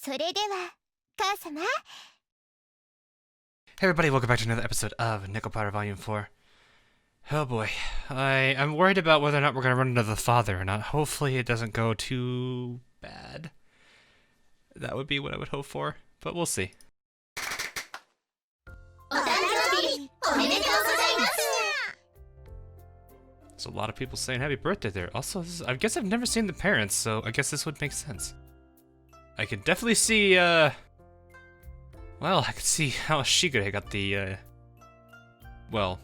それでは、母様。 Hey everybody, welcome back to another episode of Nekopara Volume 4. Oh boy, I'm worried about whether or not we're going to run into the father or not. Hopefully it doesn't go too bad. That would be what I would hope for, but we'll see. There's a lot of people saying happy birthday there. Also, I guess I've never seen the parents, so I guess this would make sense. I can definitely see, well, I can see how Shigure got the, well,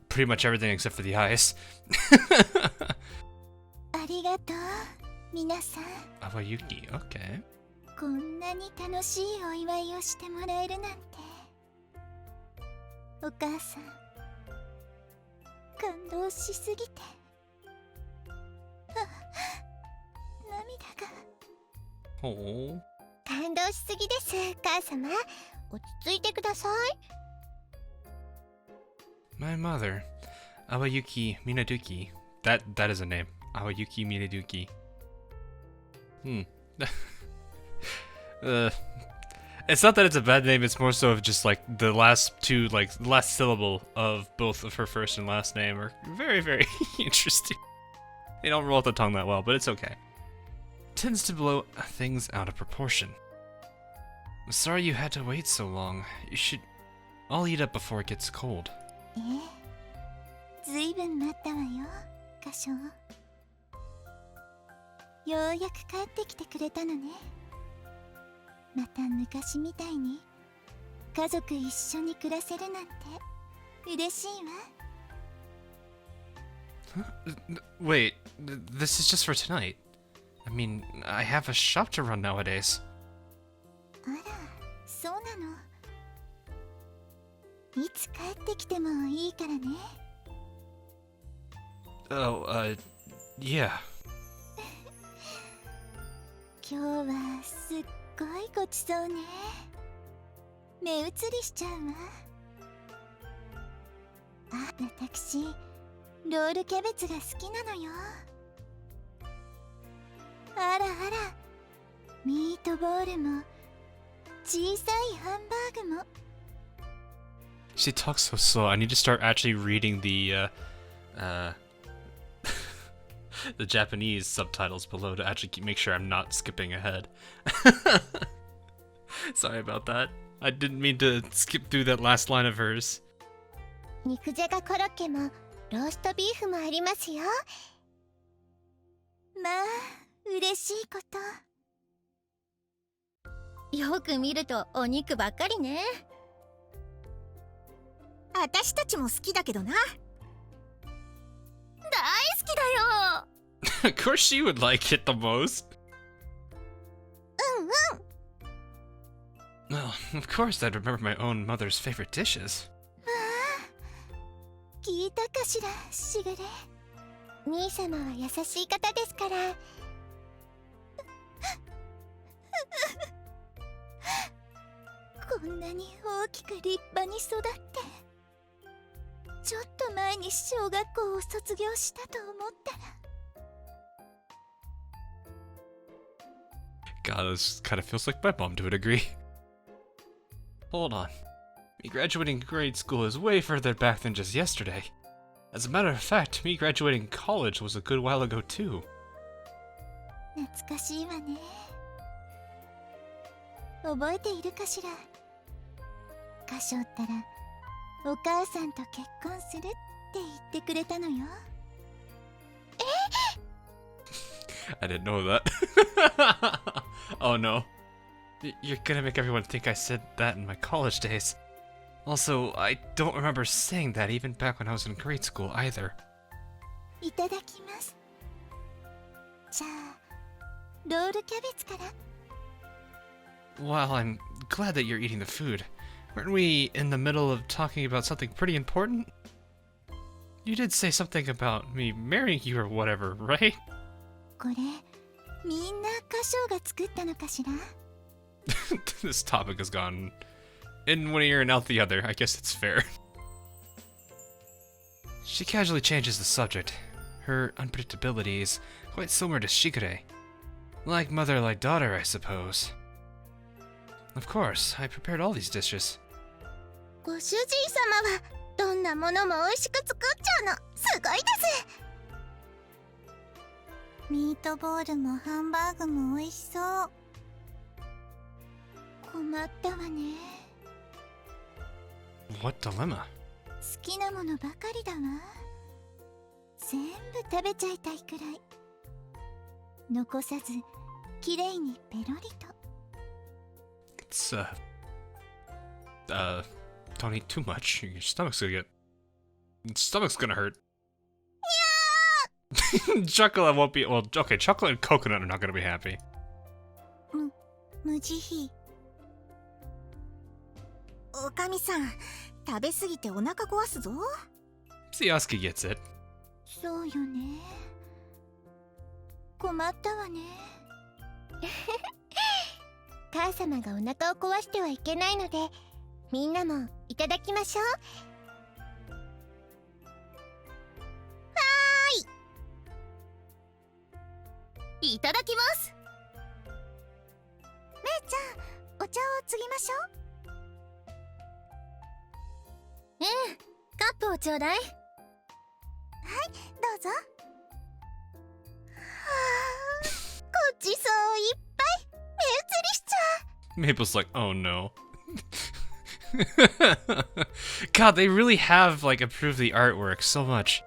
pretty much everything except for the eyes. ありがとう、皆さん。 Awayuki, okay. こんなに楽しいお祝いをしてもらえるなんて。お母さん、感動しすぎて。涙が。Oh. 感動しすぎです、母様。落ち着いてください。 My mother, Awayuki Minaduki. That is a name. Awayuki Minaduki. It's not that it's a bad name, it's more so of just like the last two, like the last syllable of both of her first and last name are very, very interesting. They don't roll off the tongue that well, but it's okay. Tends to blow things out of proportion. I'm sorry you had to wait so long. You should all eat up before it gets cold. ええ、ずいぶん待ったわよ、歌唱。ようやく帰ってきてくれたのね。また昔みたいに家族一緒に暮らせるなんて嬉しいわ。 Wait, this is just for tonight. I mean, I have a shop to run nowadays. あら、そうなの。いつ帰ってきてもいいからね。 Oh, yeah. 今日はすっごいごちそうね。目移りしちゃうわ。あ、私ロールキャベツが好きなのよ。あらあら、ミートボールも小さいハンバーグも。 She talks so slow. I need to start actually reading the the Japanese subtitles below to actually make sure I'm not skipping ahead. Sorry about that. I didn't mean to skip through that last line of hers. 肉じゃがコロッケもローストビーフもありますよ。まあ、嬉しいこと。よく見るとお肉ばっかりね。私たちも好きだけどな。大好きだよ。 Of course she would like it the most. うんうん。 Well, of course I'd remember my own mother's favorite dishes. 聞いたかしら、しぐれ。兄様は優しい方ですから。こんなに大きく立派に育って、ちょっと前に小学校を卒業したと思ったら。 God, this kind of feels like my mom to a degree. Hold on. Me graduating grade school is way further back than just yesterday. As a matter of fact, me graduating college was a good while ago too. 懐かしいわね。覚えているかしら。歌唱ったらお母さんと結婚するって言ってくれたのよ。 I didn't know that. Oh no. You're gonna make everyone think I said that in my college days. Also, I don't remember saying that even back when I was in grade school either. いただきます。じゃあ、ロールキャベツから。 Well, I'm glad that you're eating the food. Weren't we in the middle of talking about something pretty important? You did say something about me marrying you or whatever, right? これ、みんな歌唱が作ったのかしら。 This topic has gone in one ear and out the other. I guess it's fair. She casually changes the subject. Her unpredictability is quite similar to Shigure. Like mother, like daughter, I suppose. Of course, I prepared all these dishes. ご主人様はどんなものも美味しく作っちゃうのすごいです。ミートボールもハンバーグも美味しそう。困ったわね。 What dilemma? 好きなものばかりだわ。全部食べちゃいたいくらい。残さずきれいにペロリと。 It's, don't eat too much. Your stomach's gonna hurt. Chocolate won't be, well, okay, chocolate and coconut are not gonna be happy. 無慈悲。おかみさん、食べ過ぎてお腹壊すぞ。 Sikosuke gets it. そうよね。困ったわね。母様がお腹を壊してはいけないので、みんなもいただきましょう。いただきます。めいちゃん、お茶を継ぎましょう。カップをちょうだい。はい、どうぞ。ごちそういっぱい目移りしちゃう。 Maple's like, oh no. God, they really have, like, improved the artwork so much.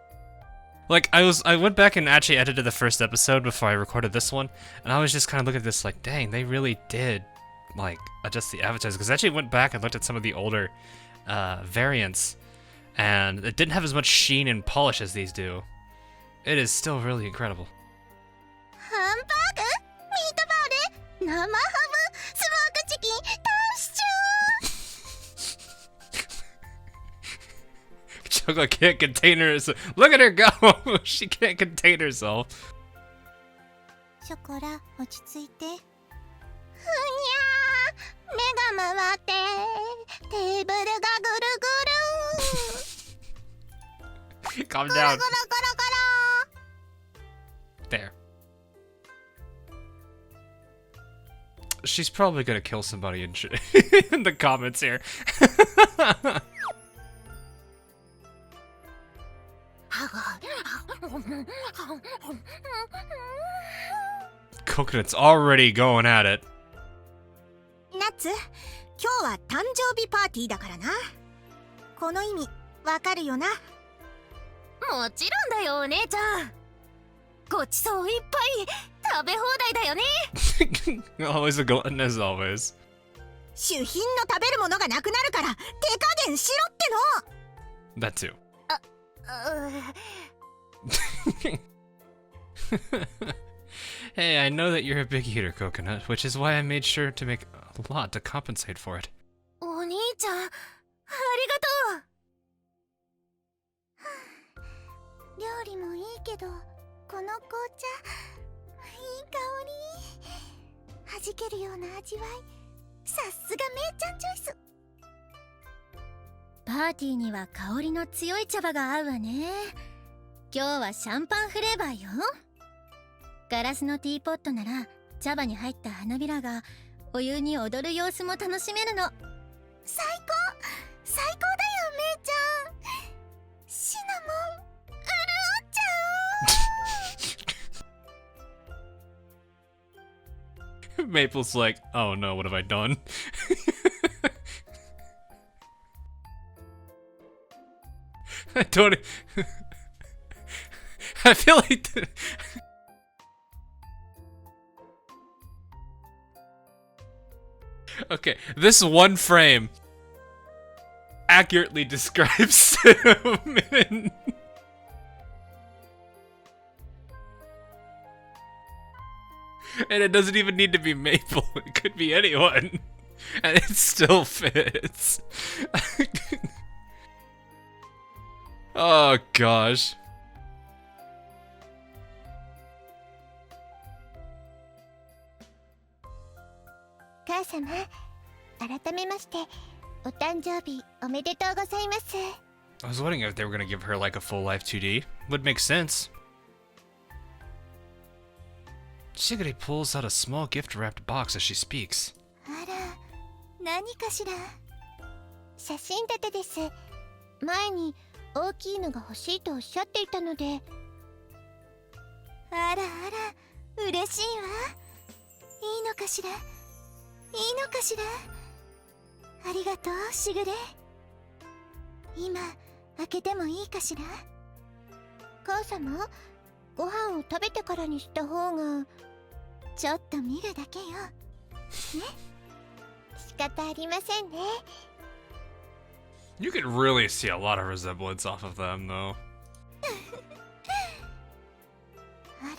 Like, I went back and actually edited the first episode before I recorded this one, and I was just kind of looking at this like, dang, they really did, like, adjust the avatars, because I actually went back and looked at some of the older variants, and it didn't have as much sheen and polish as these do. It is still really incredible. ハンバーグ、ミートボール、生ハム、スモークチキン、タンシチュー。 Chocolate can't contain herself. Look at her go! She can't contain herself. ショコラ、落ち着いて。ふにゃー、目が回って、テーブルがぐるぐる。 Calm ゴロゴロ down. ゴロゴロ。 There. She's probably gonna kill somebody in, in the comments here. Coconut's already going at it. ナッツ、今日は誕生日パーティーだからな。この意味、わかるよな。もちろんだよ、お姉ちゃん。ごちそういっぱい食べ放題だよね。 Always a glutton as always. 主品の食べるものがなくなるから手加減しろっての。 That too. Hey, I know that you're a big eater, Coconut, which is why I made sure to make a lot to compensate for it. お兄ちゃん、ありがとう。料理もいいけど、この紅茶、いい香り。弾けるような味わい。さすがめいちゃんチョイス。パーティーには香りの強い茶葉が合うわね。今日はシャンパンフレーバーよ。ガラスのティーポットなら茶葉に入った花びらがお湯に踊る様子も楽しめるの。最高、最高だよ、めいちゃん。シナモン、潤っちゃう。 Maple's like, oh no, what have I done? I don't. I feel like. Okay, this one frame accurately describes Cinnamon. And it doesn't even need to be Maple, it could be anyone. And it still fits. Oh gosh. 母様、改めましてお誕生日おめでとうございます。 I was wondering if they were gonna give her like a full life 2D. Would make sense. Shigure pulls out a small gift wrapped box as she speaks. あら、何かしら。写真立てです。前に大きいのが欲しいとおっしゃっていたので。あらあら、嬉しいわ。いいのかしら、いいのかしら。ありがとう、しぐれ。今開けてもいいかしら。母様、ご飯を食べてからにした方が。ちょっと見るだけよ。ね、仕方ありませんね。You can really see a lot of resemblance off of them, though. あら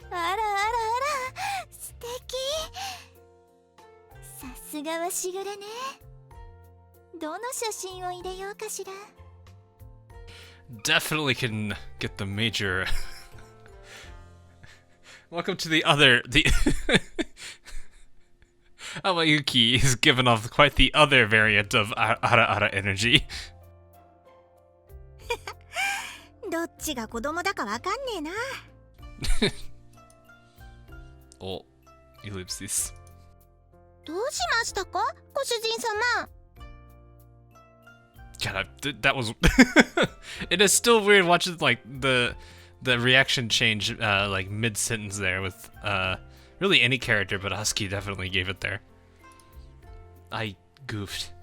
あらあらあら、素敵。さすがはしぐれね。どの写真を入れようかしら。Definitely can get the major. Welcome to the other. Amayuki is giving off quite the other variant of ara energy. どっちが子供だかわかんねえな。Oh, ellipsis. どうしましたか、ご主人様。God, that was. It is still weird watching like the reaction change like mid sentence there with really any character, but Husky definitely gave it there. I goofed.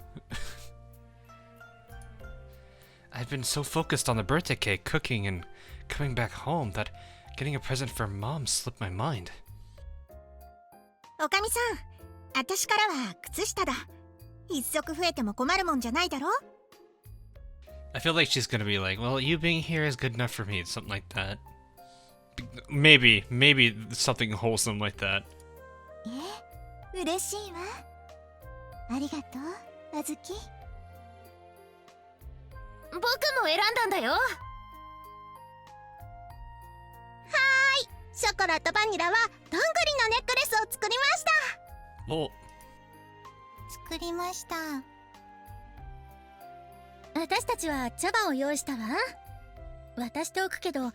I've been so focused on the birthday cake, cooking, and coming back home that getting a present for Mom slipped my mind. おかみさん、私からは靴下だ。一足増えても困るもんじゃないだろ。I feel like she's gonna be like, well, you being here is good enough for me, something like that. Maybe something wholesome like that. 嬉しいわ。ありがとう、あずき。僕も選んだんだよ。はーい、ショコラとバニラはどんぐりのネックレスを作りました。お、作りました。私たちは茶葉を用意したわ。渡しておくけど、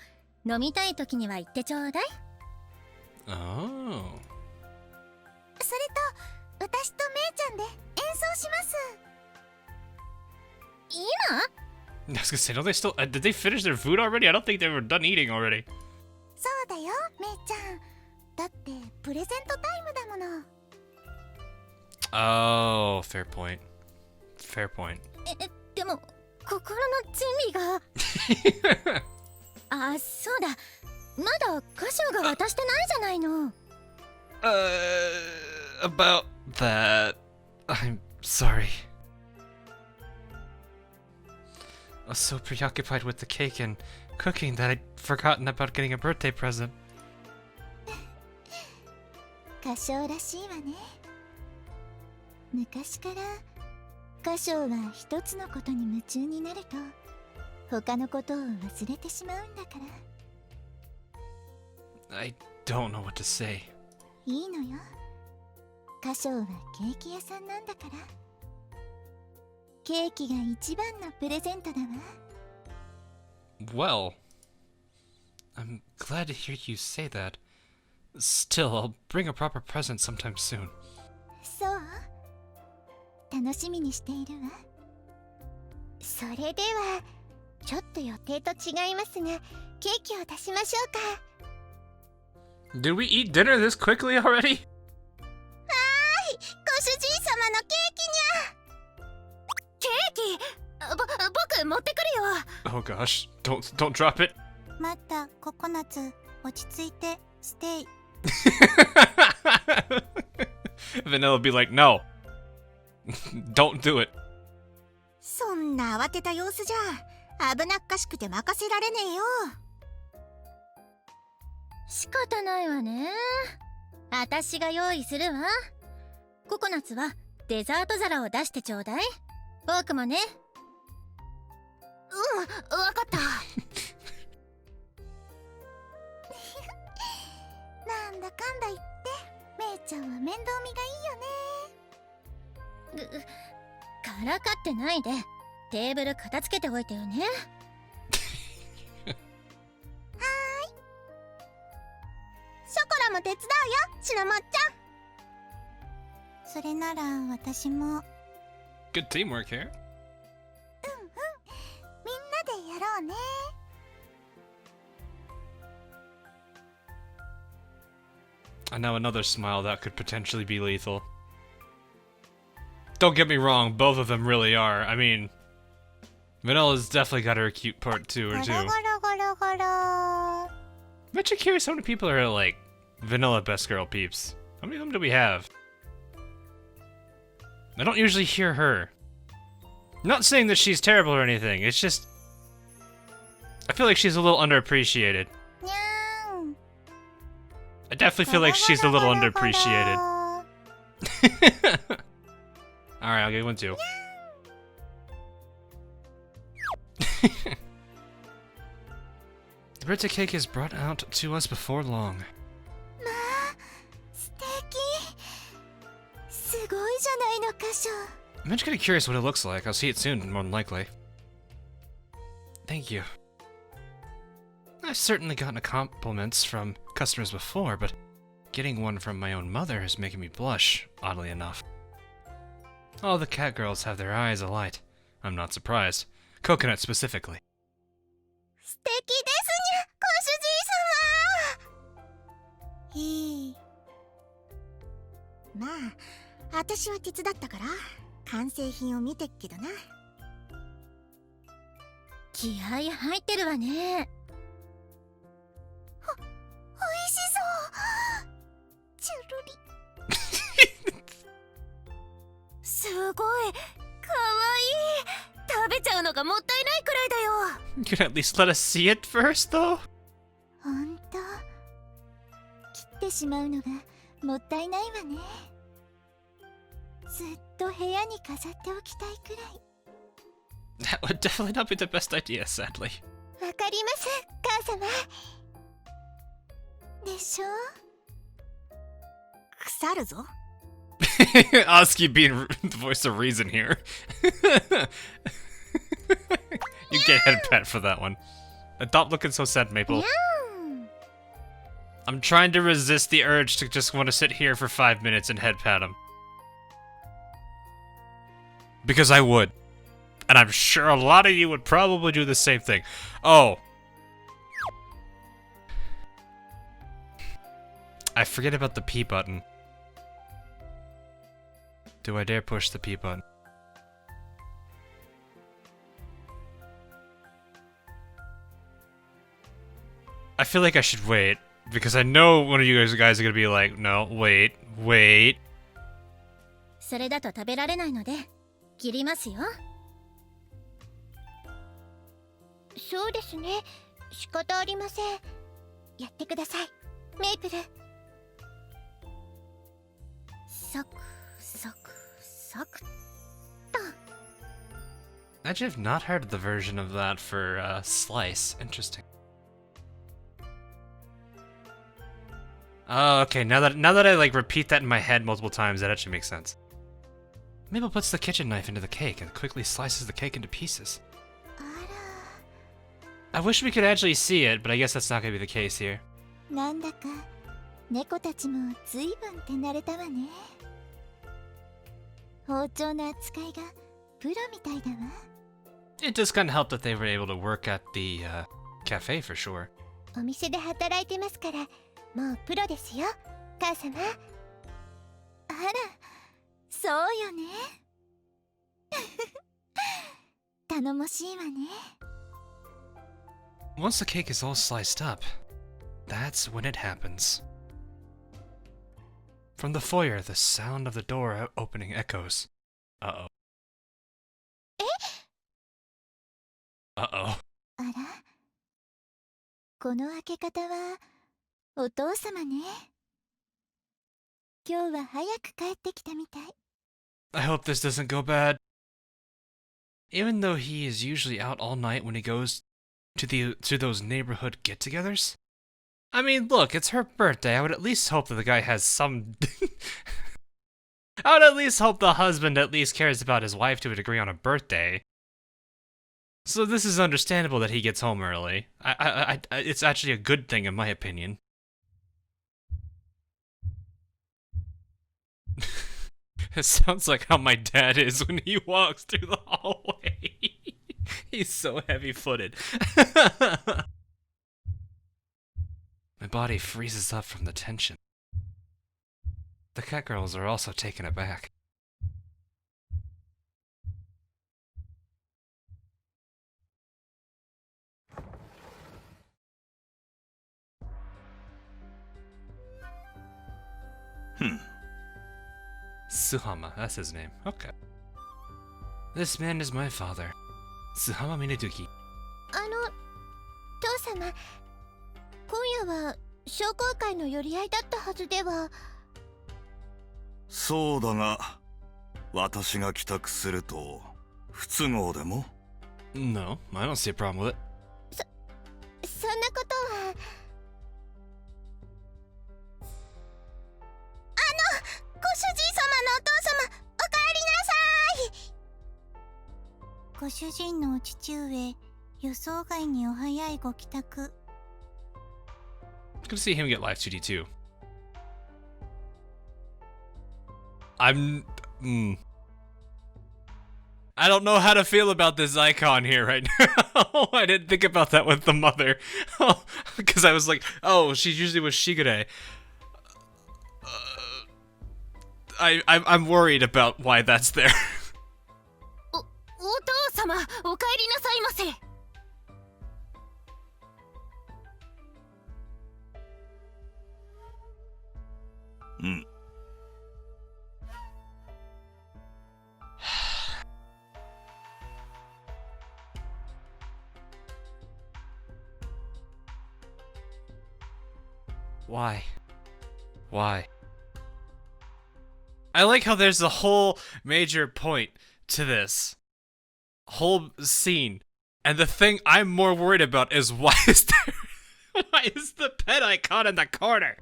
飲みたい時には言ってちょうだい。Oh. それと、私とめいちゃんで演奏します。今？ I was gonna say, don't they still? Did they finish their food already? I don't think they were done eating already. そうだよ、めいちゃん。だってプレゼントタイムだもの。Oh, fair point. Fair point. でも心の準備が。あ、そうだ。まだ歌唱が渡してないじゃないの。About that, I'm sorry. I was so preoccupied with the cake and cooking that I'd forgotten about getting a birthday present. 歌唱らしいわね。昔から歌唱は一つのことに夢中になると他のことを忘れてしまうんだから。I don't know what to say. いいのよ。歌唱はケーキ屋さんなんだから。ケーキが一番のプレゼントだわ。Well, I'm glad to hear you say that. Still, I'll bring a proper present sometime soon. そう？楽しみにしているわ。それではちょっと予定と違いますがケーキを出しましょうか。 Did we eat dinner this quickly already? はーい、ご主人様のケーキにゃ。ケーキ？僕持ってくるよ。 Oh gosh, don't drop it. 待った、ココナッツ、落ち着いて、ステイ。Vanilla would be like, no. Don't do it. そんな慌てた様子じゃ危なっかしくて任せられねえよ。仕方ないわね。私が用意するわ。ココナッツはデザート皿を出してちょうだい。僕もね。わかった。なんだかんだ言ってめいちゃんは面倒見がいいよね。からかってないでテーブル片付けておいてよね。はーい。ショコラも手伝うよ、シナモンちゃん。それなら私も。 Good teamwork here. みんなでやろうね。And now another smile that could potentially be lethal. Don't get me wrong, both of them really are. I mean, Vanilla's definitely got her cute part too, or two. I'm actually curious how many people are like Vanilla Best Girl peeps. How many of them do we have? I don't usually hear her. I'm not saying that she's terrible or anything, it's just... I feel like she's a little underappreciated. I definitely feel like she's a little underappreciated. Alright, I'll give one too. The birthday cake is brought out to us before long. I'm just kind of curious what it looks like. I'll see it soon, more than likely. Thank you. I've certainly gotten compliments from customers before, but getting one from my own mother is making me blush, oddly enough. All the Catgirls have their eyes alight. I'm not surprised. Coconut specifically. 素敵ですにゃ、ご主人様。いい。まあ、私は手伝ったから完成品を見てっけどな。気合い入ってるわね。おいしそう。チュルリ。すごい、かわいい。食べちゃうのがもったいないくらいだよ。You can at least let us see it first, though? ほんと、切ってしまうのがもったいないわね。ずっと部屋に飾っておきたいくらい。That would definitely not be the best idea, sadly. わかります、母様。でしょ？腐るぞ。Oski being the voice of reason here. You get head pat for that one. Stop looking so sad, Maple. I'm trying to resist the urge to just want to sit here for 5 minutes and head pat him. Because I would. And I'm sure a lot of you would probably do the same thing. Oh. I forget about the P button. Do I dare push the P button? I feel like I should wait, because I know one of you guys are gonna be like, no, wait. それだと食べられないので、切りますよ。そうですね、仕方ありません。やってください、メイプル。サクサクサクっと。Actually, I've not heard the version of that for slice. Interesting. Oh, okay. Now that I like repeat that in my head multiple times, that actually makes sense. Mabel puts the kitchen knife into the cake and quickly slices the cake into pieces. I wish we could actually see it, but I guess that's not going to be the case here. なんだか猫たちもずいぶん手慣れたわね。包丁の扱いがプロみたいだわ。It does kind of help that they were able to work at the cafe for sure. お店で働いてますから、もうプロですよ、母様。あら、そうよね。頼もしいわね。Once the cake is all sliced up, that's when it happens. From the foyer, the sound of the door opening echoes. Uh-oh. え？ Uh-oh. あら、この開け方はお父様ね。今日は早く帰ってきたみたい。I hope this doesn't go bad. Even though he is usually out all night when he goes to those neighborhood get-togethers? I mean, look, it's her birthday. I would at least hope that the guy has some... I would at least hope the husband at least cares about his wife to a degree on a birthday. So this is understandable that he gets home early. It's actually a good thing in my opinion. It sounds like how my dad is when he walks through the hallway. He's so heavy-footed. My body freezes up from the tension. The Catgirls are also taken aback. Suhama, that's his name. Okay. This man is my father, Suhama Minaduki. 父様、今夜は商工会の寄り合いだったはずでは。そうだが、私が帰宅すると不都合でも？ No, I don't see a problem with it. そんなことは。ご主人様のお父様、おかえりなさい。ご主人のお父上、予想外にお早いご帰宅。Good to see him get Life 2D too. I don't know how to feel about this icon here right now. I didn't think about that with the mother. Because I was like, oh, she usually was Shigure. I'm worried about why that's there. お父様、おかえりなさいませ。Why? Why? I like how there's a whole major point to this whole scene, and the thing I'm more worried about is why is the pet icon in the corner?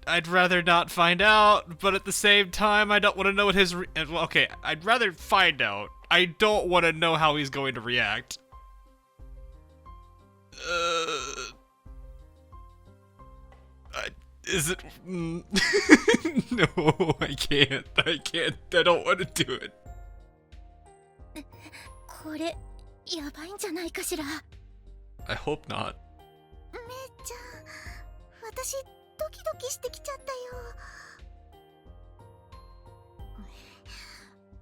I'd rather not find out, but at the same time, I don't want to know what his well, okay, I'd rather find out. I don't want to know how he's going to react. Is it? No, I can't. I don't want to do it. これ、やばいんじゃないかしら。I hope not. めいちゃん、私ドキドキしてきちゃっ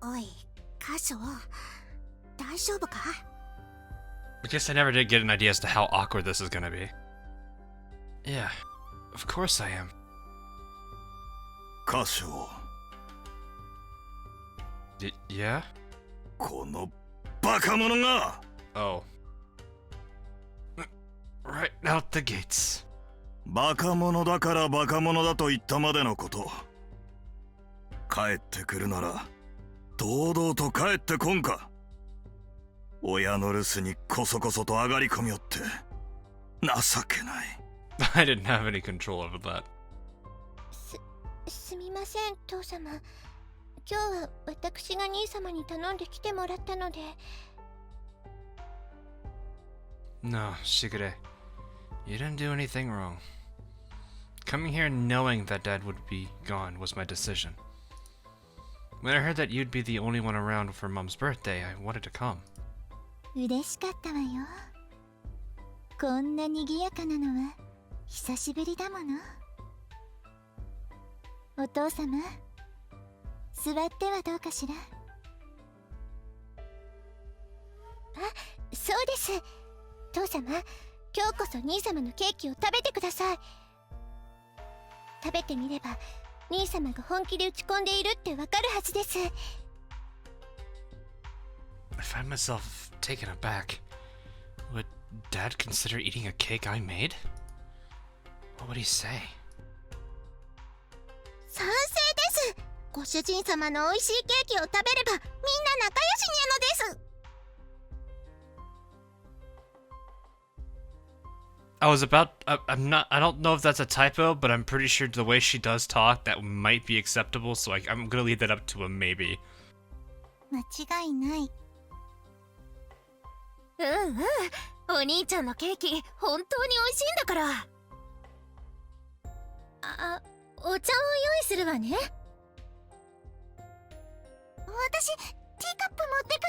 たよ。おい、カショ、大丈夫か？ I guess I never did get an idea as to how awkward this is gonna be. Yeah, of course I am. カショ、Yeah? このバカ者が。 Oh. Right out the gates. バカ者だからバカ者だと言ったまでのこと。帰ってくるなら堂々と帰ってこんか。親の留守にこそこそと上がり込みよって情けない。I didn't have any control over that. すみません、父様。今日は私が兄様に頼んで来てもらったので。No, Shigure. You didn't do anything wrong. Coming here knowing that Dad would be gone was my decision. When I heard that you'd be the only one around for Mom's birthday, I wanted to come. 嬉しかったわよ。こんな賑やかなのは久しぶりだもの。お父様、座ってはどうかしら。あ、そうです。父様、今日こそ兄様のケーキを食べてください。食べてみれば兄様が本気で打ち込んでいるってわかるはずです。 I find myself taken aback. Would Dad consider eating a cake I made? What would he say? 賛成です。ご主人様の美味しいケーキを食べればみんな仲良しにゃのです。I don't know if that's a typo, but I'm pretty sure the way she does talk, that might be acceptable, so I'm gonna leave that up to a maybe. 間違いない。うんうん、お兄ちゃんのケーキ本当に美味しいんだから。お茶を用意するわね。私ティーカップ持ってく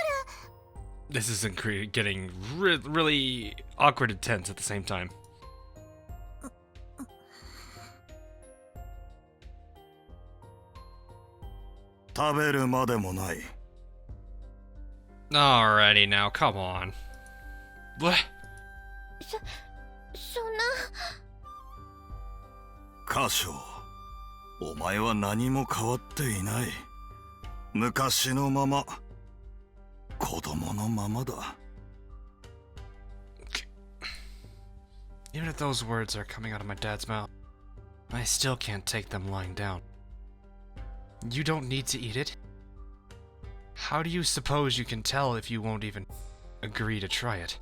る。 This isn't getting really awkward and tense at the same time. 食べるまでもない。Alrighty now, come on. What? そんな。カショ、お前は何も変わっていない。昔のまま、子供のままだ。Even if those words are coming out of my dad's mouth, I still can't take them lying down. You don't need to eat it. How do you suppose you can tell if you won't even agree to try it?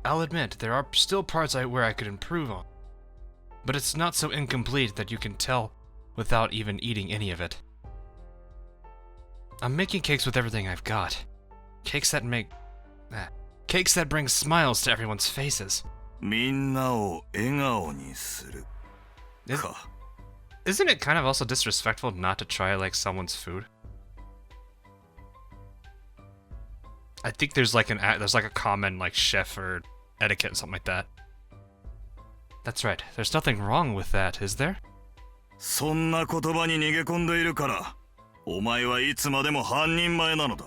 I'll admit, there are still parts where I could improve on, but it's not so incomplete that you can tell without even eating any of it. I'm making cakes with everything I've got. Cakes that bring smiles to everyone's faces. みんなを笑顔にする。か。Isn't it kind of also disrespectful not to try like someone's food? I think there's like a common like chef or etiquette, something like that. That's right. There's nothing wrong with that, is there? そんな言葉に逃げ込んでいるから、お前はいつまでも半人前なのだ。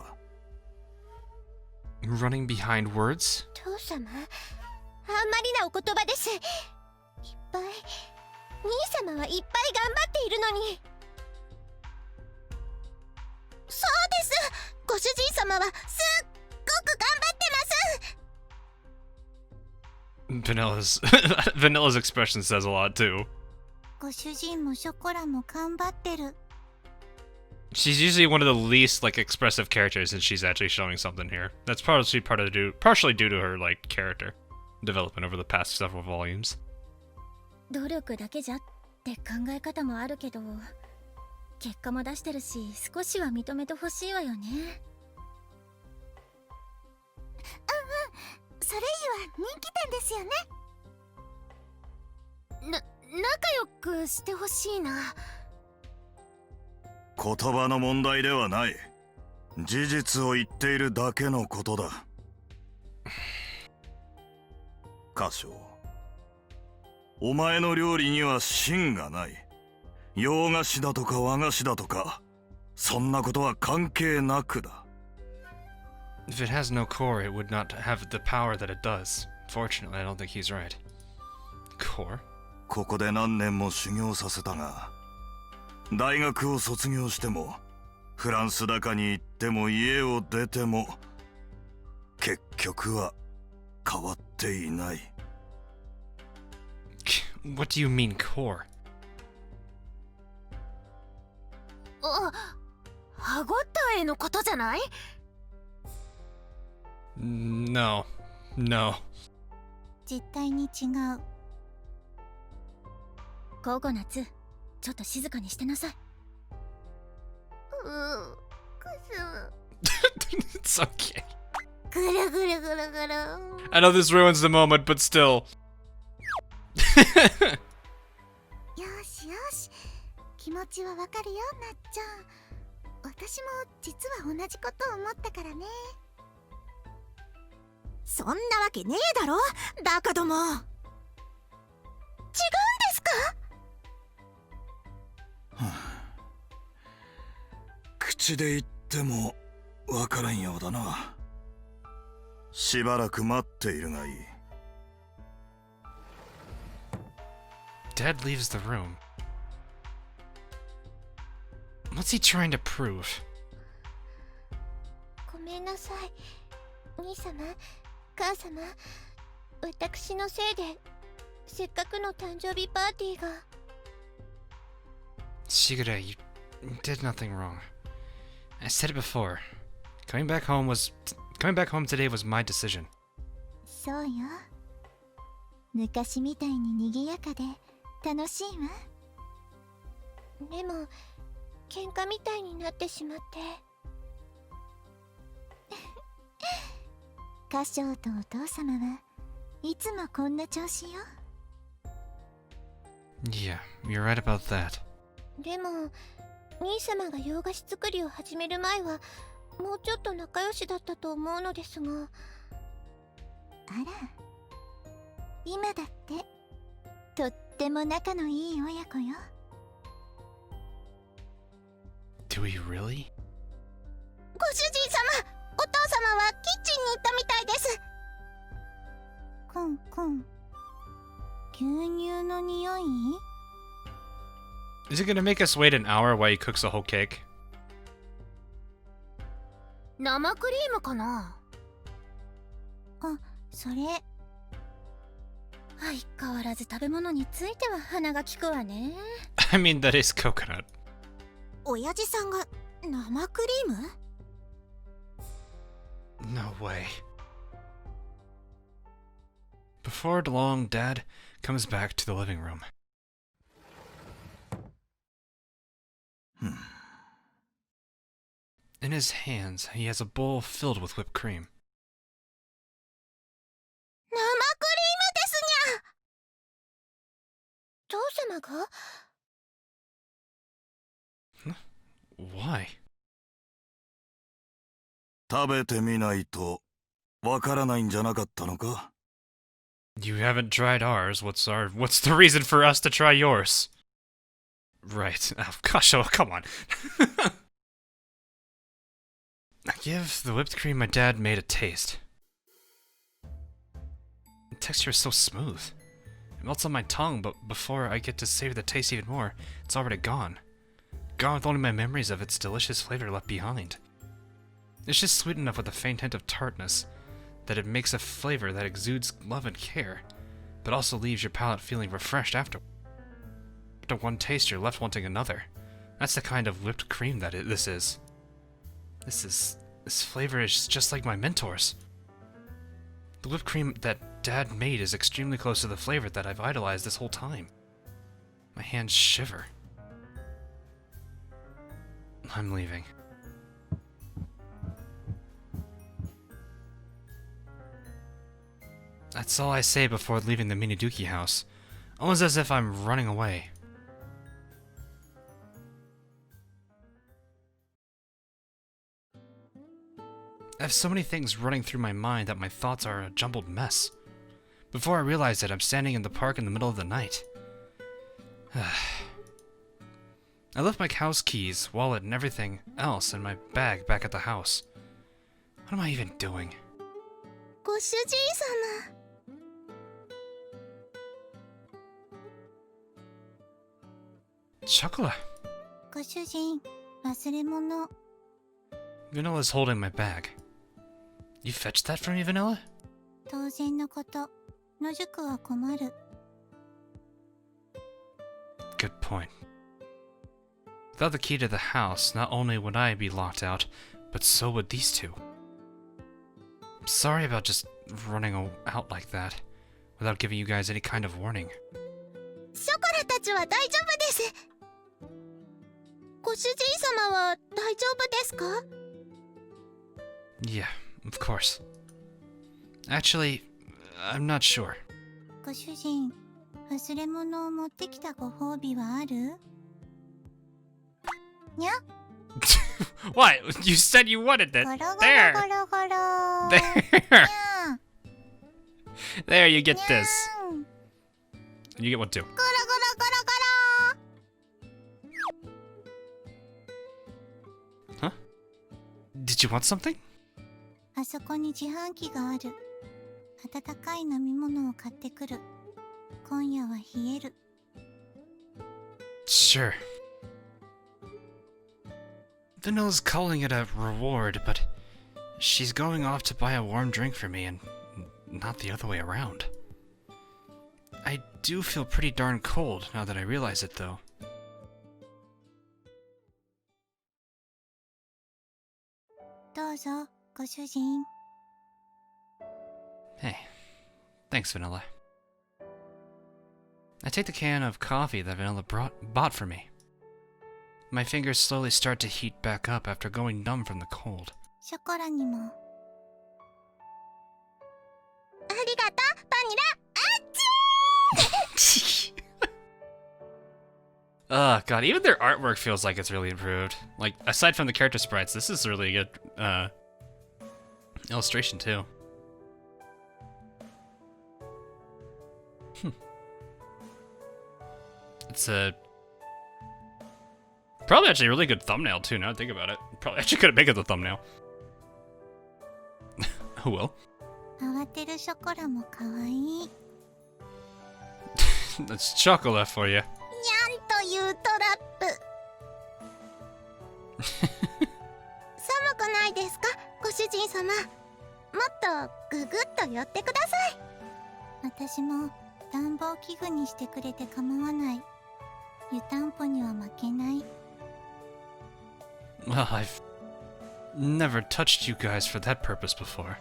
Running behind words? 父様、あんまりなお言葉です。いっぱい、兄様はいっぱい頑張っているのに。そうです。ご主人様はすっごく頑張ってます。Vanilla's expression says a lot too. ご主人もショコラも頑張ってる。She's usually one of the least like expressive characters, and she's actually showing something here. That's partially due to her like character development over the past several volumes. 努力だけじゃって考え方もあるけど、結果も出してるし、少しは認めてほしいわよね。それいいわ、人気店ですよね。仲良くしてほしいな。言葉の問題ではない。事実を言っているだけのことだ。カショ、お前の料理には芯がない。洋菓子だとか和菓子だとか、そんなことは関係なくだ。If it has no core, it would not have the power that it does. Fortunately, I don't think he's right. Core? ここで何年も修行させたが、大学を卒業しても、フランス高に行っても家を出ても、結局は変わっていない。What do you mean, core? 歯ごたえのことじゃない？ No. 絶対に違う。午後夏、ちょっと静かにしてなさい。It's okay. ぐるぐるぐるぐる。I know this ruins the moment, but still. よしよし、気持ちはわかるよ、なっちゃん。私も実は同じことを思ったからね。そんなわけねえだろ、バカども。違うんですか？口で言ってもわからんようだな。しばらく待っているがいい。Dad leaves the room. What's he trying to prove? ごめんなさい、兄様、母様。私のせいでせっかくの誕生日パーティーが。Shigure, you did nothing wrong. I said it before. Coming back home today was my decision. そうよ。昔みたいに賑やかで楽しいわ。でも喧嘩みたいになってしまって。歌唱とお父様はいつもこんな調子よ。 Yeah, you're right about that. でも兄様が洋菓子作りを始める前はもうちょっと仲良しだったと思うのですが。あら、今だってとっても仲のいい親子よ。 Do we really? ご主人様、お父様はキッチンに行ったみたいです。コンコン、牛乳の匂い？ Is it gonna make us wait an hour while he cooks a whole cake? 生クリームかな。あ、それ。相変わらず食べ物については鼻が利くわね。I mean, that is coconut. 親父さんが生クリーム？ No way. Before long, Dad comes back to the living room. In his hands, he has a bowl filled with whipped cream. 生クリームですにゃ。父様が？ Why? 食べてみないとわからないんじゃなかったのか？ You haven't tried ours. What's the reason for us to try yours? Right. Oh, gosh, oh, come on. I give the whipped cream my dad made a taste. The texture is so smooth. It melts on my tongue, but before I get to savor the taste even more, it's already gone. Gone with only my memories of its delicious flavor left behind. It's just sweet enough with a faint hint of tartness that it makes a flavor that exudes love and care, but also leaves your palate feeling refreshed after. After one taste, you're left wanting another. That's the kind of whipped cream that this is. This flavor is just like my mentors. The whipped cream that Dad made is extremely close to the flavor that I've idolized this whole time. My hands shiver. I'm leaving. That's all I say before leaving the Miniduki house, almost as if I'm running away. I have so many things running through my mind that my thoughts are a jumbled mess. Before I realize it, I'm standing in the park in the middle of the night. I left my house keys, wallet, and everything else in my bag back at the house. What am I even doing? ご主人様。 Chocolate! ご主人、忘れ物。 Vanilla's holding my bag. You fetched that for me, Vanilla? 当然のこと。野宿は困る。 Good point. Without the key to the house, not only would I be locked out, but so would these two. I'm sorry about just running out like that, without giving you guys any kind of warning. ショコラたちは大丈夫です。ご主人様は大丈夫ですか？ Yeah, of course. Actually, I'm not sure. ご主人、忘れ物を持ってきたご褒美はある？にゃ？ What? You said you wanted it. ゴロゴロ There. ゴロゴロ。 There. にゃ There, you get にゃ this. ん And you get one too. ゴロゴロゴロゴロ。 Huh? Did you want something? あそこに自販機がある。温かい飲み物を買ってくる。今夜は冷える。 Sure. Vanilla's calling it a reward, but she's going off to buy a warm drink for me and not the other way around. I do feel pretty darn cold now that I realize it, though. どうぞ、ご主人。 Hey, thanks, Vanilla. I take the can of coffee that Vanilla bought for me. My fingers slowly start to heat back up after going numb from the cold. ショコラにも。Oh god, even their artwork feels like it's really improved. Like, aside from the character sprites, this is a really good illustration too. It's a probably actually a really good thumbnail too, now that I think about it. Probably actually could have made it the thumbnail. Oh well. 慌てるショコラも可愛い。 That's chocolate for you. なんというトラップ。寒くないですか、ご主人様。もっとググッと寄ってください。私も暖房器具にしてくれて構わない。湯たんぽには負けない。 Well, I've never touched you guys for that purpose before.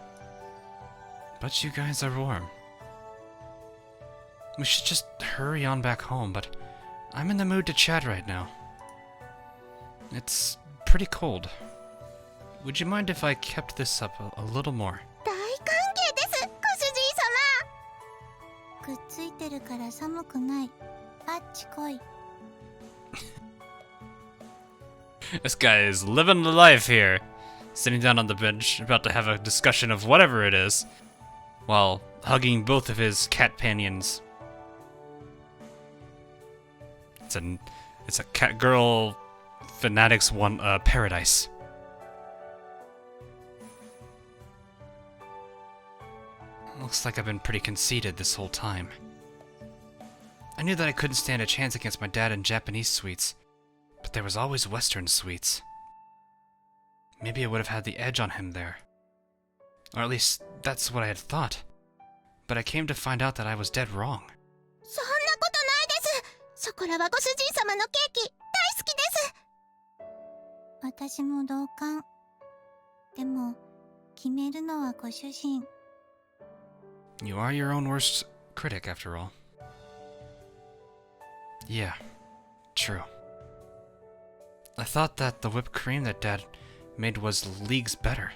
But you guys are warm. We should just hurry on back home, but I'm in the mood to chat right now. It's pretty cold. Would you mind if I kept this up a little more? 大歓迎です、ご主人様。くっついてるから寒くない。あっち来い。 This guy is living the life here. Sitting down on the bench, about to have a discussion of whatever it is, while hugging both of his cat panions. It's a Catgirl Fanatics one paradise. Looks like I've been pretty conceited this whole time. I knew that I couldn't stand a chance against my dad in Japanese sweets, but there was always Western sweets. Maybe I would have had the edge on him there. Or at least, that's what I had thought. But I came to find out that I was dead wrong. そんなことないです。ショコラはご主人様のケーキ大好きです。私も同感。でも決めるのはご主人。 You are your own worst critic, after all. Yeah, true. I thought that the whipped cream that Dad made was leagues better.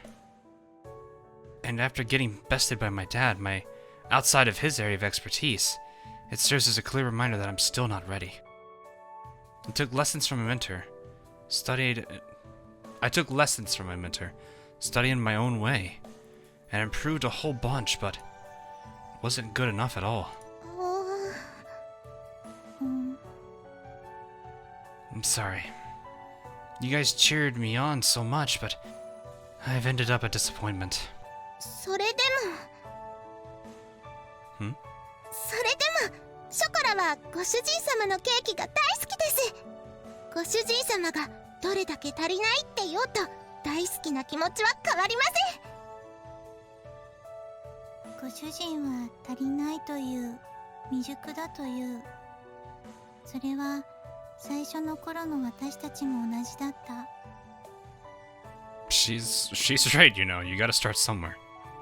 And after getting bested by my dad, outside of his area of expertise, it serves as a clear reminder that I'm still not ready. I took lessons from my mentor, studied in my own way, and improved a whole bunch, but it wasn't good enough at all. I'm sorry. You guys cheered me on so much, but I've ended up a disappointment. それでも。それでも、ショコラはご主人様のケーキが大好きです。ご主人様がどれだけ足りないって言おうと、大好きな気持ちは変わりません。ご主人は足りないという、未熟だという。それは最初の頃の私たちも同じだった。She's right, you know. You gotta start somewhere.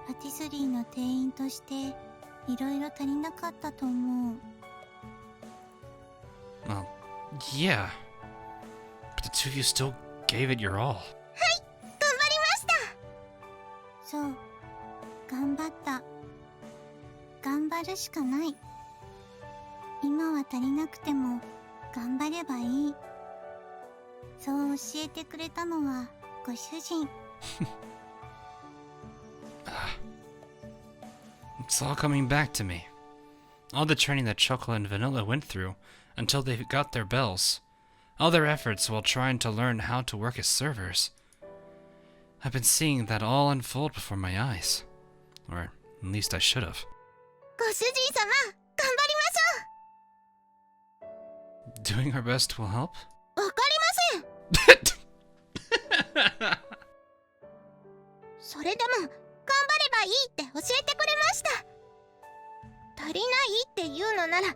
パティスリーの店員としていろいろ足りなかったと思う。 Well, yeah. But the two of you still gave it your all. はい、頑張りました。そう、頑張った。頑張るしかない。今は足りなくても頑張ればいい。そう教えてくれたのはご主人。It's all coming back to me. All the training that Chocolate and Vanilla went through until they got their bells. All their efforts while trying to learn how to work as servers. I've been seeing that all unfold before my eyes. Or at least I should have. ご主人様、頑張りましょう。 Doing our best will help? わかりません。それでも頑張ればいいって教えてくれました。足りないって言うのなら、もっ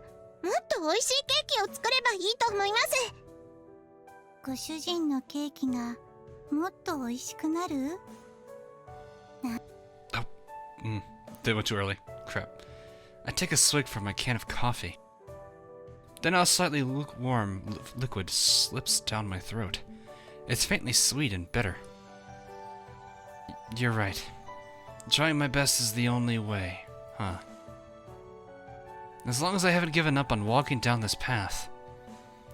と美味しいケーキを作ればいいと思います。ご主人のケーキがもっと美味しくなる？ They went too early. Crap. I take a swig from my can of coffee. Then a slightly lukewarm liquid slips down my throat. It's faintly sweet and bitter. You're right. Trying my best is the only way, huh? As long as I haven't given up on walking down this path,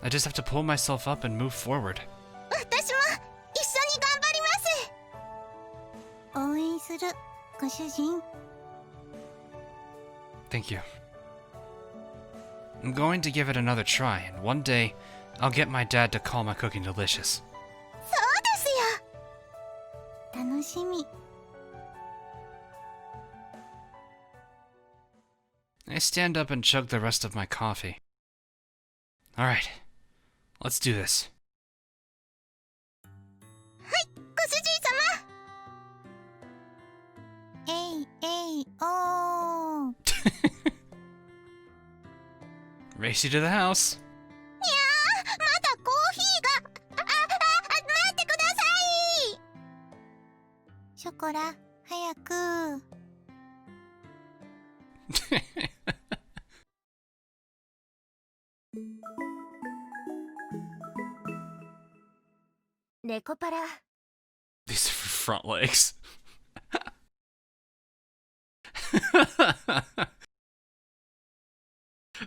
I just have to pull myself up and move forward. 私も一緒に頑張ります応援するご主人 Thank you. I'm going to give it another try, and one day, I'll get my dad to call my cooking delicious. そうですよ楽しみ I stand up and chug the rest of my coffee. Alright, let's do this. はいご主人様えいえいおー Race you to the house. いやーまだコーヒーが待ってくださいショコラ早くネコパラ These are front legs.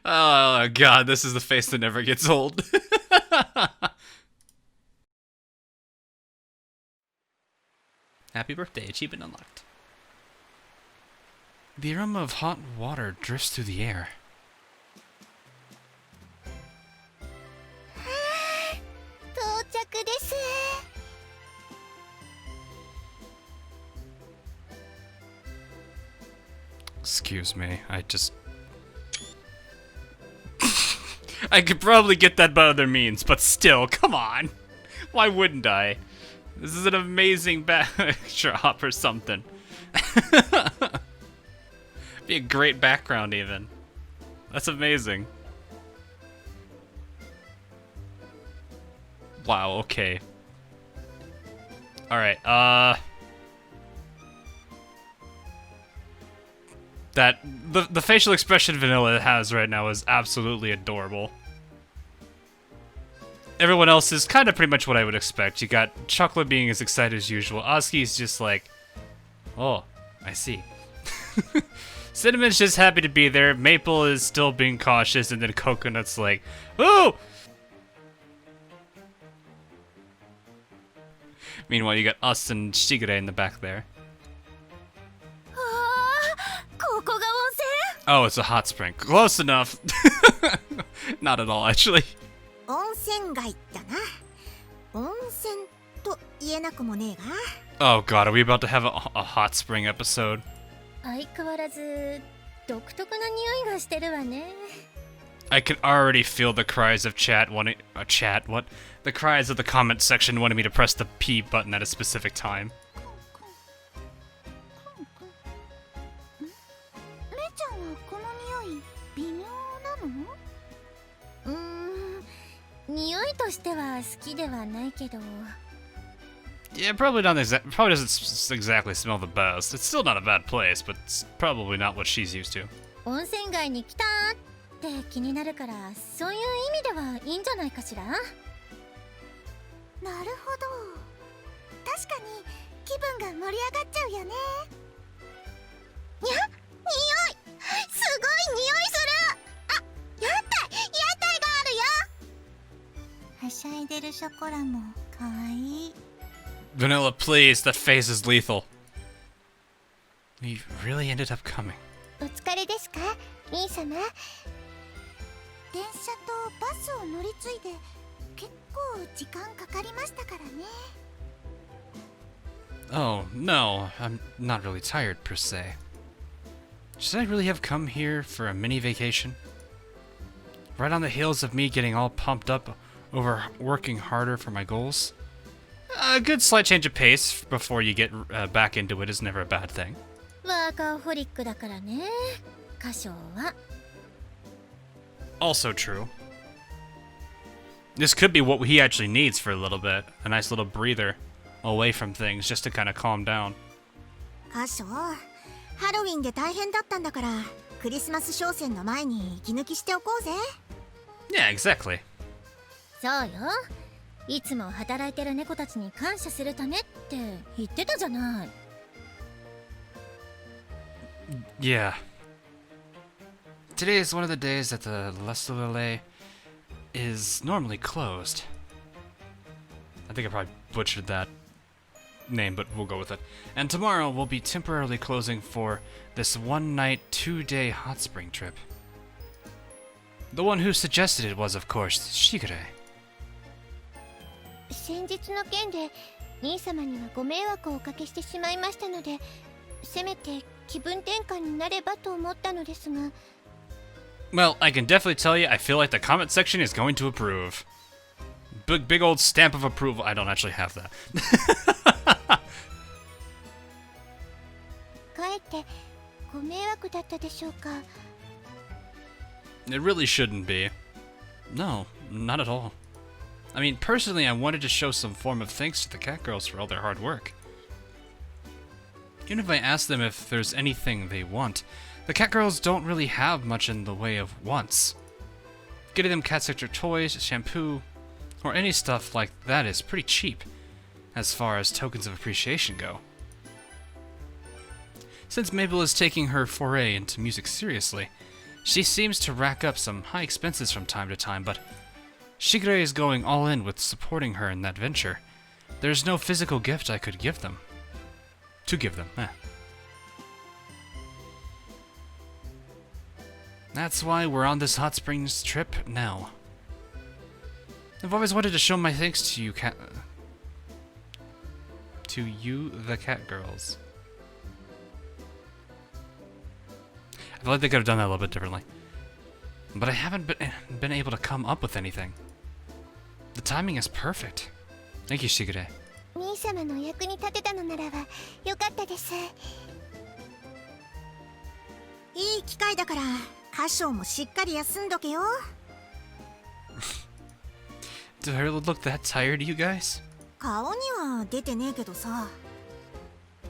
Oh god, this is the face that never gets old. Happy birthday, achievement unlocked. The aroma of hot water drifts through the air. 到着です Excuse me, I just... I could probably get that by other means, but still, come on! Why wouldn't I? This is an amazing backdrop or something. Be a great background even. That's amazing. Wow, okay. Alright, the facial expression Vanilla has right now is absolutely adorable. Everyone else is kind of pretty much what I would expect. You got Chocolate being as excited as usual. Oski's just like, oh, I see. Cinnamon's just happy to be there. Maple is still being cautious, and then Coconut's like, oh! Meanwhile, you got us and Shigure in the back there. ここが温泉 Oh, it's a hot spring. Close enough. Not at all, actually. 温泉街だな温泉と言えなくもねえが Oh god, are we about to have a hot spring episode? 相変わらず独特な匂いがしてるわね I can already feel the cries of chat wanting... what? The cries of the comment section wanting me to press the P button at a specific time. レイちゃんはこの匂い微妙なの匂いとしては好きではないけど Yeah, probably probably doesn't exactly smell the best. It's still not a bad place, but it's probably not what she's used to. 温泉街に来たって気になるからそういう意味ではいいんじゃないかしらなるほど確かに気分が盛り上がっちゃうよねにゃ匂いすごい匂いするあ屋台があるよはしゃいでるショコラもかわいい Vanilla, please, that face is lethal. We really ended up coming. お疲れですか兄様電車とバスを乗り継いで結構時間かかりましたからね Oh, no, I'm not really tired per se. Should I really have come here for a mini vacation? Right on the heels of me getting all pumped up over working harder for my goals? A good slight change of pace before you get back into it is never a bad thing. ワーカーホリックだからね歌唱は Also true. This could be what he actually needs for a little bit. A nice little breather away from things just to kind of calm down. 歌唱ハロウィンで大変だったんだからクリスマス商戦の前に息抜きしておこうぜ Yeah, exactly. そうよいつも働いてる猫たちに感謝するためって言ってたじゃない Yeah. Today is one of the days that the La Soleil is normally closed. I think I probably butchered that name, but we'll go with it. And tomorrow we'll be temporarily closing for this 1-night, 2-day hot spring trip. The one who suggested it was, of course, Shigure. 先日の件で兄様にはご迷惑をおかけしてしまいましたので、せめて気分転換になればと思ったのですが。Well, I can definitely tell you, I feel like the comment section is going to approve. Big old stamp of approval. I don't actually have that. かえってご迷惑だったでしょうか。 It really shouldn't be. No, not at all. I mean, personally, I wanted to show some form of thanks to the Catgirls for all their hard work. Even if I ask them if there's anything they want, the Catgirls don't really have much in the way of wants. Getting them cat sector toys, shampoo, or any stuff like that is pretty cheap, as far as tokens of appreciation go. Since Mabel is taking her foray into music seriously, she seems to rack up some high expenses from time to time, but Shigure is going all in with supporting her in that venture. There's no physical gift I could give them. To give them, That's why we're on this hot springs trip now. I've always wanted to show my thanks to you, the Catgirls. I feel like they could have done that a little bit differently. But I haven't been able to come up with anything. The timing is perfect. Thank you, Shigure. 兄様のお役に立てたのならばよかったです。いい機会だから歌唱もしっかり休んどけよ。Do I really look that tired, you guys? 顔には出てねえけどさ。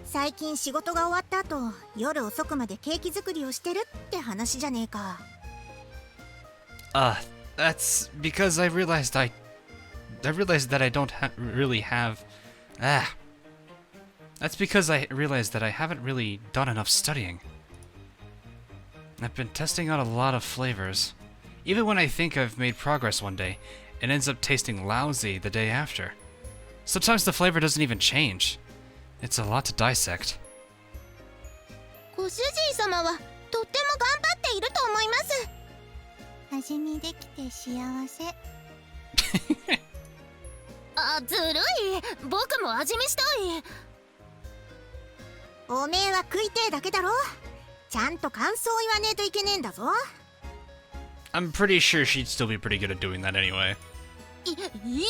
最近仕事が終わった後、夜遅くまでケーキ作りをしてるって話じゃねえか。That's because I realized that I don't really have. That's because I realized that I haven't really done enough studying. I've been testing out a lot of flavors. Even when I think I've made progress one day, it ends up tasting lousy the day after. Sometimes the flavor doesn't even change. It's a lot to dissect. ご主人様はとっても頑張っていると思います。味見できて幸せ。あ、ずるい。僕も味見したい。おめえは食いてえだけだろ。ちゃんと感想を言わねえといけねえんだぞ。I'm pretty sure she'd still be pretty good at doing that anyway. 言える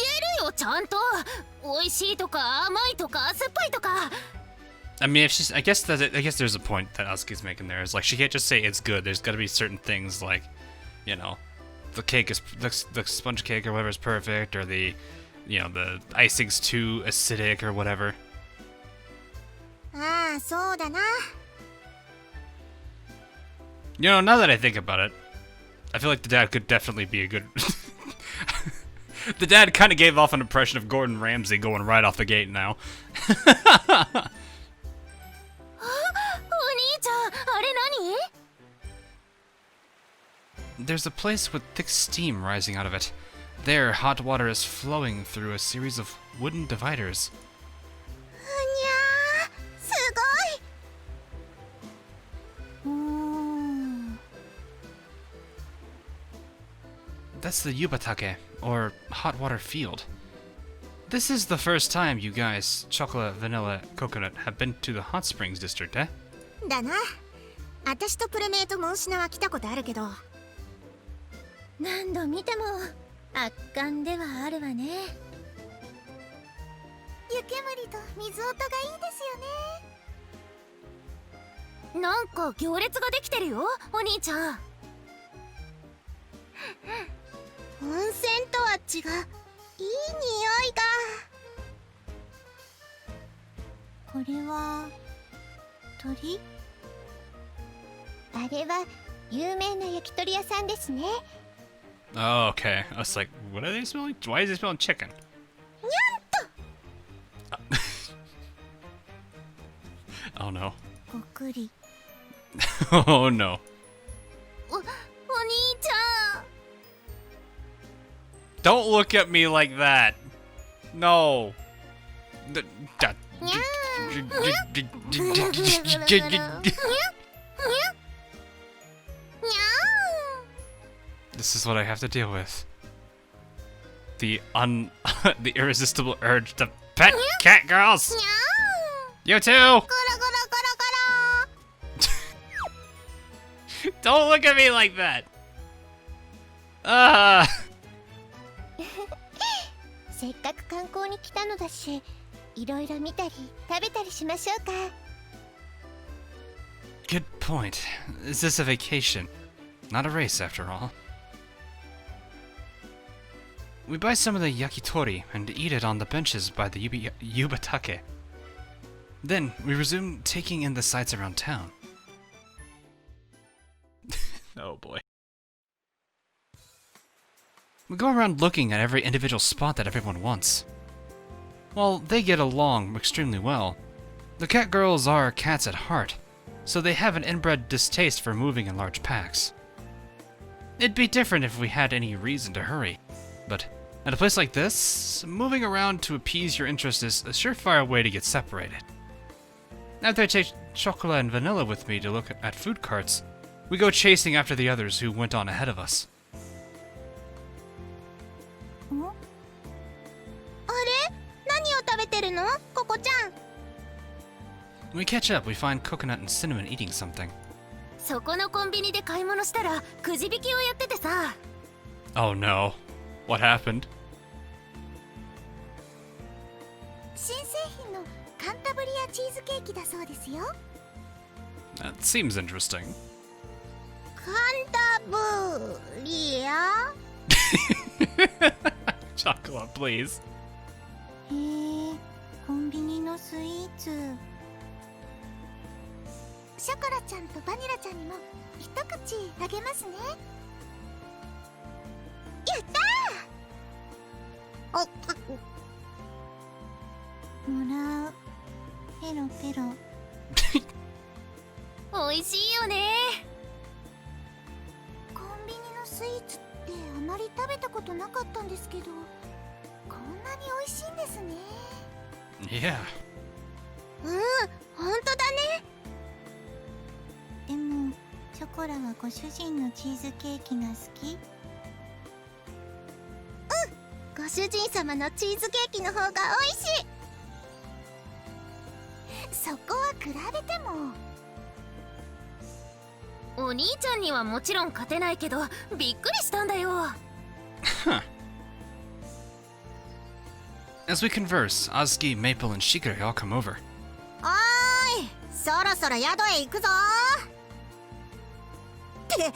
よちゃんと。美味しいとか甘いとか酸っぱいとか。I mean, if she's, I guess there's a point that Asuki's making there. Is like she can't just say it's good. There's got to be certain things like, you know, the cake is the sponge cake or whatever is perfect, or the, you know, the icing's too acidic or whatever. ああ、そうだな。You know, now that I think about it, I feel like the dad could definitely be a good. The dad kind of gave off an impression of Gordon Ramsay going right off the gate now. お兄ちゃん、あれ何？ There's a place with thick steam rising out of it. There, hot water is flowing through a series of wooden dividers. にゃー、すごい。That's the Yubatake, or hot water field. This is the first time you guys, chocolate, vanilla, coconut, have been to the hot springs district, eh? だな。私とプレメイとモンシナは来たことあるけど。何度見ても圧巻ではあるわね。湯煙と水音がいいですよね。なんか行列ができてるよ、お兄ちゃん。温泉とは違う、いい匂いが。これは鳥？あれは有名な焼き鳥屋さんですね。Oh, okay. I was like, what are they smelling? Why is they smelling chicken? にゃんと。Oh no. ごくり。Oh no. お兄ちゃ Don't look at me like that. No. This is what I have to deal with. The the irresistible urge to pet Catgirls. You too. Don't look at me like that. せっかく観光に来たのだし、いろいろ見たり食べたりしましょうか。 Good point. Is this a vacation? Not a race, after all. We buy some of the yakitori and eat it on the benches by the yubatake. Then we resume taking in the sights around town. Oh boy. We go around looking at every individual spot that everyone wants. While they get along extremely well, the Catgirls are cats at heart, so they have an inbred distaste for moving in large packs. It'd be different if we had any reason to hurry, but at a place like this, moving around to appease your interest is a surefire way to get separated. After I take chocolate and vanilla with me to look at food carts, we go chasing after the others who went on ahead of us. あれ？何を食べてるの？ココちゃん。 When we catch up, we find Coconut and Cinnamon eating something. そこのコンビニで買い物したらくじ引きをやっててさ。 Oh no. What happened? 新製品のカンタブリアチーズケーキだそうですよ。 That seems interesting. カンタブリア？ Chocolate, please. へえ、コンビニのスイーツ。ショコラちゃんとバニラちゃんにも一口あげますね。やったー！もらう。ペロペロ。美味しいよね。コンビニのスイーツってあまり食べたことなかったんですけど、こんなに美味しいんですね。 Yeah. 本当だね。でもショコラはご主人のチーズケーキが好き？ご主人様のチーズケーキの方が美味しい。そこは比べても。お兄ちゃんにはもちろん勝てないけどびっくりしたんだよ。Huh. As we converse, Azuki, Maple, and Shikari all come over. おーい、そろそろ宿へ行くぞー。ってま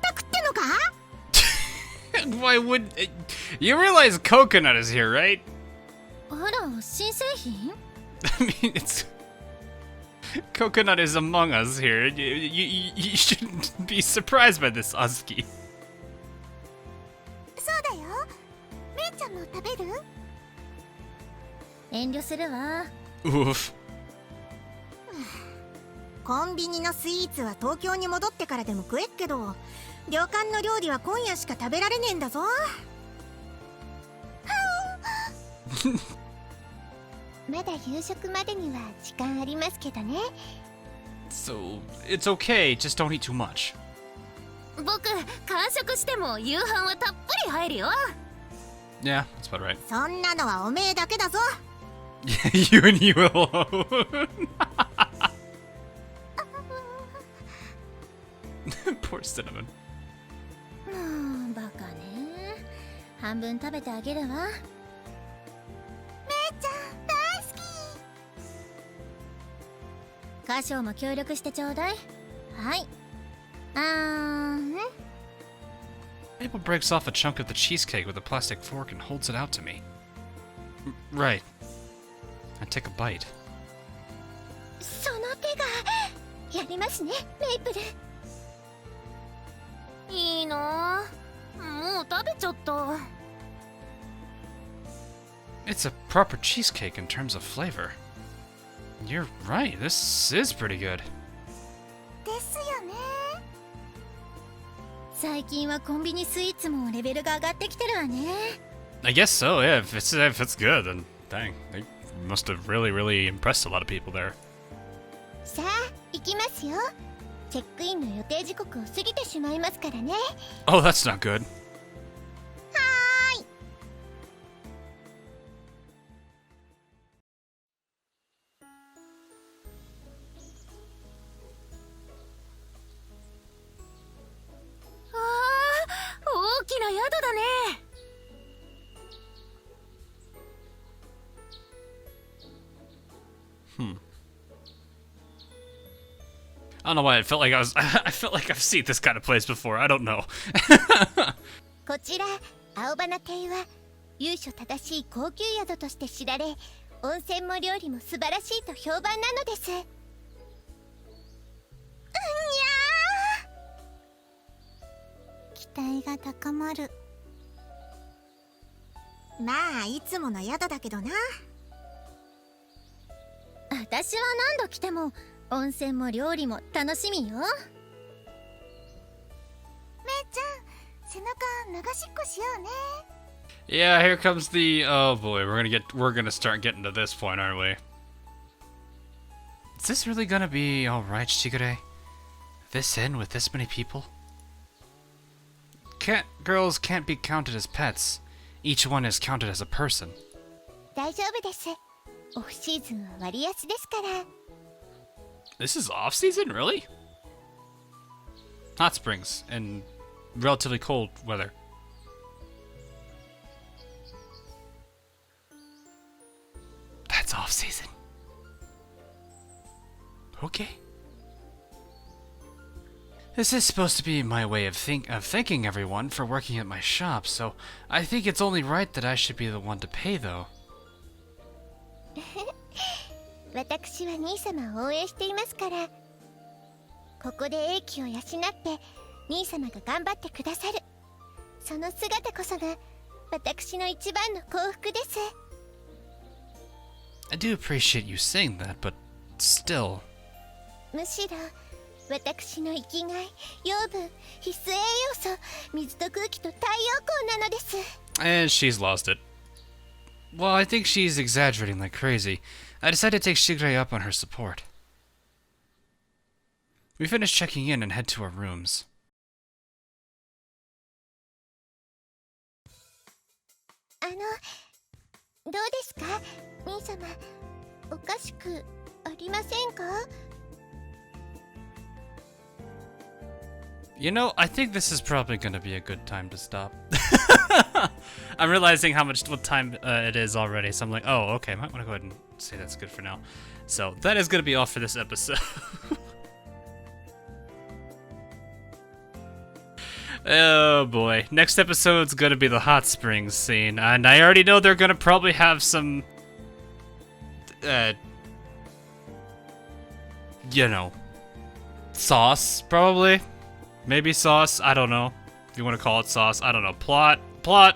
た食ってんのか？ Why would... You realize Coconut is here, right? あら、新製品？ I mean, it's... Coconut is among us here. You shouldn't be surprised by this, Azuki. そうだよ。めいちゃんも食べる？遠慮するわ。 Oof. コンビニのスイーツは東京に戻ってからでも食えっけど、旅館の料理は今夜しか食べられねえんだぞ。まだ夕食までには時間ありますけどね。 So, it's okay, just don't eat too much. 僕、完食しても夕飯はたっぷり入るよ。 Yeah, that's about right. そんなのはおめえだけだぞ。 You and you alone. Poor Cinnamon. もうバカね。半分食べてあげるわ。めいちゃん大好き。歌唱も協力してちょうだい。はい。Maple breaks off a chunk of the cheesecake with a plastic fork and holds it out to me. Right. I take a bite. その手がやりますね、メイプル。いいなぁ。もう食べちゃった。It's a proper cheesecake in terms of flavor. You're right, this is pretty good. ですよね。最近はコンビニスイーツもレベルが上がってきてるわね。 I guess so, yeah. If it's good, then dang, they must have really impressed a lot of people there. さあ行きますよ。チェックインの予定時刻を過ぎてしまいますからね。 Oh, that's not good. 大きな宿だね。 I don't know why I felt like I felt like I've seen this kind of place before. I don't know. こちら青花亭は由緒正しい高級宿として知られ、温泉も料理も素晴らしいと評判なのです。期待が高まる。まあいつもの宿だけどな。私は何度来ても温泉も料理も楽しみよ。めいちゃん、背中流しっこしようね。 Yeah, here comes the oh boy, we're gonna start getting to this point, aren't we? Is this really gonna be alright, Shigure? This inn with this many people? Catgirls can't be counted as pets. Each one is counted as a person. 大丈夫です。オフシーズンは割安ですから。 This is off season, really? Hot springs and relatively cold weather. That's off season. Okay. This is supposed to be my way of thanking everyone for working at my shop, so I think it's only right that I should be the one to pay, though. 私は兄様を応援していますから。ここで英気を養って兄様が頑張ってくださる。その姿こそが私の一番の幸福です。 I do appreciate you saying that, but still. むしろ私の生きがい、養分、必須栄養素、水と空気と太陽光なのです。 And she's lost it. Well, I think she's exaggerating like crazy. I decided to take Shigure up on her support. We finish checking in and head to our rooms. どうですか、兄様。おかしくありませんか？ You know, I think this is probably going to be a good time to stop. I'm realizing what time it is already, so I'm like, oh, okay, I might want to go ahead and say that's good for now. So that is going to be all for this episode. Oh boy, next episode's going to be the hot springs scene, and I already know they're going to probably have some, you know, sauce, probably. Maybe sauce, I don't know. If you want to call it sauce, I don't know. Plot,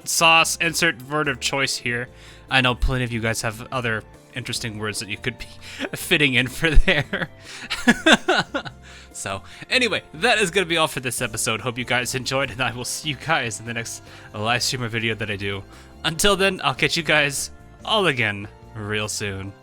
sauce, insert word of choice here. I know plenty of you guys have other interesting words that you could be fitting in for there. So, anyway, that is going to be all for this episode. Hope you guys enjoyed, and I will see you guys in the next live stream or video that I do. Until then, I'll catch you guys all again real soon.